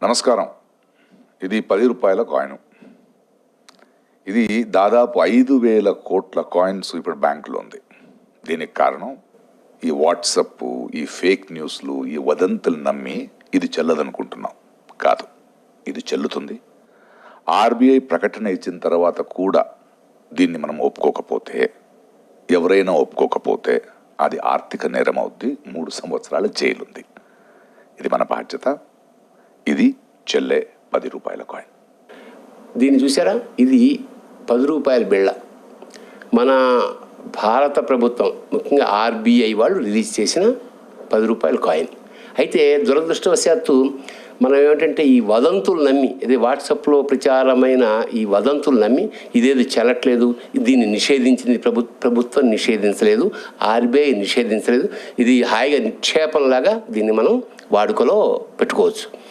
నమస్కారం. ఇది 10 రూపాయల కాయిన్. ఇది దాదాపు 5,000 కోట్ల కాయిన్స్ ఇప్పుడు బ్యాంకులో ఉంది. దీనికి కారణం ఈ వాట్సప్, ఈ ఫేక్ న్యూస్లు, ఈ వదంతులు నమ్మి ఇది చెల్లదనుకుంటున్నాం. కాదు, ఇది చెల్లుతుంది. ఆర్బీఐ ప్రకటన ఇచ్చిన తర్వాత కూడా దీన్ని మనం ఒప్పుకోకపోతే, ఎవరైనా ఒప్పుకోకపోతే అది ఆర్థిక నేరం అవుద్ది. 3 సంవత్సరాల జైలుంది. ఇది మన బాధ్యత. ఇది చెల్లె 10 రూపాయల కాయిన్. దీన్ని చూసారా? ఇది 10 రూపాయల బిళ్ళ. మన భారత ప్రభుత్వం, ముఖ్యంగా ఆర్బీఐ వాళ్ళు రిలీజ్ చేసిన 10 రూపాయల కాయిన్. అయితే దురదృష్టవశాత్తు మనం ఏమిటంటే ఈ వదంతులు నమ్మి, ఇది వాట్సాప్లో ప్రచారమైన ఈ వదంతులు నమ్మి ఇదేది చెల్లట్లేదు, దీన్ని నిషేధించింది ప్రభుత్వం నిషేధించలేదు, ఆర్బీఐ నిషేధించలేదు. ఇది హాయిగా నిక్షేపంలాగా దీన్ని మనం వాడుకలో పెట్టుకోవచ్చు.